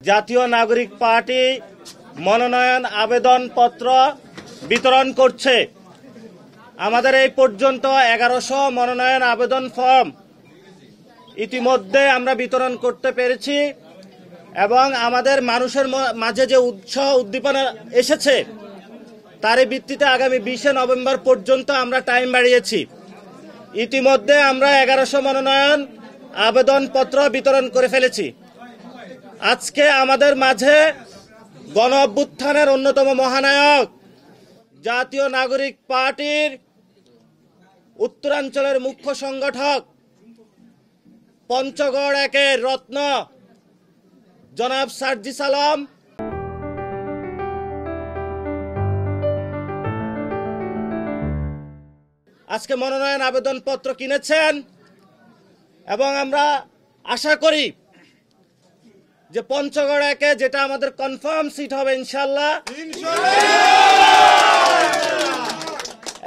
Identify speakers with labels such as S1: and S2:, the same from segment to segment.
S1: জাতীয় নাগরিক পার্টি মনোনয়ন আবেদনপত্র বিতরণ করছে। আমাদের এই পর্যন্ত 1100 মনোনয়ন আবেদন ফর্ম ইতিমধ্যে আমরা বিতরণ করতে পেরেছি এবং আমাদের মানুষের মাঝে যে উৎসাহ উদ্দীপনা এসেছে তার ভিত্তিতে আগামী 20 নভেম্বর পর্যন্ত আমরা টাইম বাড়িয়েছি। ইতিমধ্যে আমরা 1100 মনোনয়ন আবেদনপত্র বিতরণ করে ফেলেছি। আজকে আমাদের মাঝে গণ অভ্যুত্থানের অন্যতম মহানায়ক জাতীয় নাগরিক পার্টির উত্তরাঞ্চলের মুখ্য সংগঠক পঞ্চগড় একের রত্ন জনাব সার্জিস আলম আজকে মনোনয়ন আবেদনপত্র কিনেছেন এবং আমরা আশা করি যে পঞ্চগড় একে যেটা আমাদের কনফার্ম সিট হবে ইনশাআল্লাহ,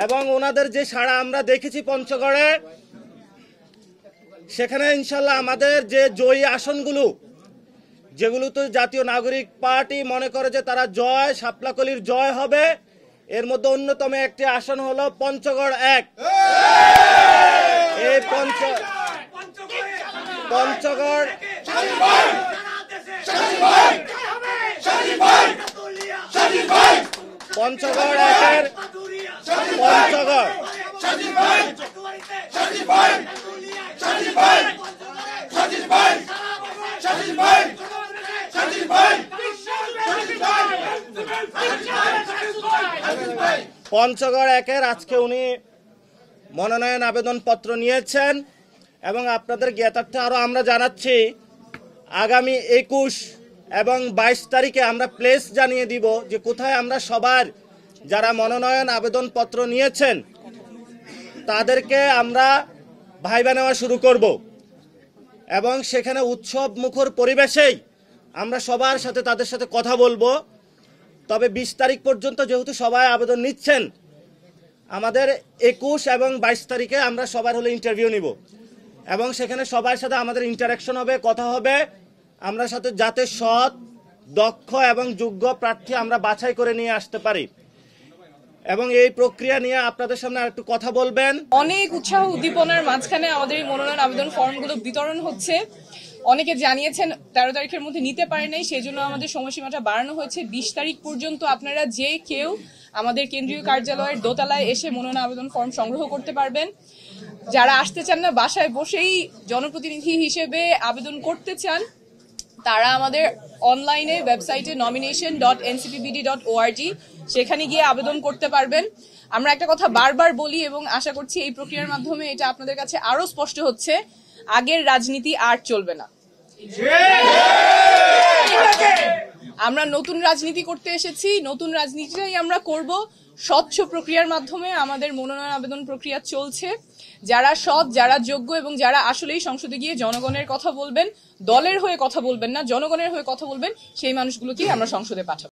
S1: এবং ওনাদের যে সাড়া আমরা দেখেছি পঞ্চগড়ে, সেখানে ইনশাআল্লাহ আমাদের যে জয়ী আসনগুলো যেগুলো তো জাতীয় নাগরিক পার্টি মনে করে যে তারা জয় শাপলাকলির জয় হবে, এর মধ্যে অন্যতম একটি আসন হলো পঞ্চগড় এক। এই পঞ্চগড় একের পঞ্চগড় পঞ্চগড় একের আজকে উনি মনোনয়ন আবেদনপত্র নিয়েছেন এবং আপনাদের জ্ঞাতার্থে আরো আমরা জানাচ্ছি আগামী 21 এবং 22 তারিখে আমরা প্লেস জানিয়ে দিব যে কোথায় আমরা সবার যারা মনোনয়ন আবেদনপত্র নিয়েছেন তাদেরকে আমরা ভাইবা নেওয়া শুরু করব এবং সেখানে উৎসব মুখর পরিবেশেই আমরা সবার সাথে তাদের সাথে কথা বলবো। তবে 20 তারিখ পর্যন্ত যেহেতু সবাই আবেদন নিচ্ছেন, আমাদের 21 এবং 22 তারিখে আমরা সবার হলে ইন্টারভিউ নিব এবং সেখানে সবার সাথে আমাদের ইন্টারাকশন হবে, কথা হবে, আমরা সাথে যাতে সৎ দক্ষ এবং যোগ্য প্রার্থী আমরা বাছাই করে নিয়ে আসতে পারি। এবং এই প্রক্রিয়া নিয়ে আপনাদের সামনে আরেকটু কথা বলবেন।
S2: অনেক উৎসাহ উদ্দীপনার মাঝখানে আমাদের এই মনোনয়ন আবেদন ফর্মগুলো বিতরণ হচ্ছে। অনেকে জানিয়েছেন 13 তারিখের মধ্যে নিতে পারে নাই, সেই জন্য আমাদের সময়সীমাটা বাড়ানো হয়েছে 20 তারিখ পর্যন্ত। আপনারা যে কেউ আমাদের কেন্দ্রীয় কার্যালয়ের দোতলায় এসে মনোনয়ন আবেদন ফর্ম সংগ্রহ করতে পারবেন। যারা আসতে চান না, বাসায় বসেই জনপ্রতিনিধি হিসেবে আবেদন করতে চান, তারা আমাদের অনলাইনে ওয়েবসাইটে nomination.ncpbd.org সেখানে গিয়ে আবেদন করতে পারবেন। আমরা একটা কথা বারবার বলি এবং আশা করছি এই প্রক্রিয়ার মাধ্যমে এটা আপনাদের কাছে আরো স্পষ্ট হচ্ছে, আগের রাজনীতি আর চলবে না। আমরা নতুন রাজনীতি করতে এসেছি, নতুন রাজনীতিটাই আমরা করব। স্বচ্ছ প্রক্রিয়ার মাধ্যমে আমাদের মনোনয়ন আবেদন প্রক্রিয়া চলছে। যারা সৎ, যারা যোগ্য এবং যারা আসলেই সংসদে গিয়ে জনগণের কথা বলবেন, দলের হয়ে কথা বলবেন না, জনগণের হয়ে কথা বলবেন, সেই মানুষগুলোকেই আমরা সংসদে পাঠাবো।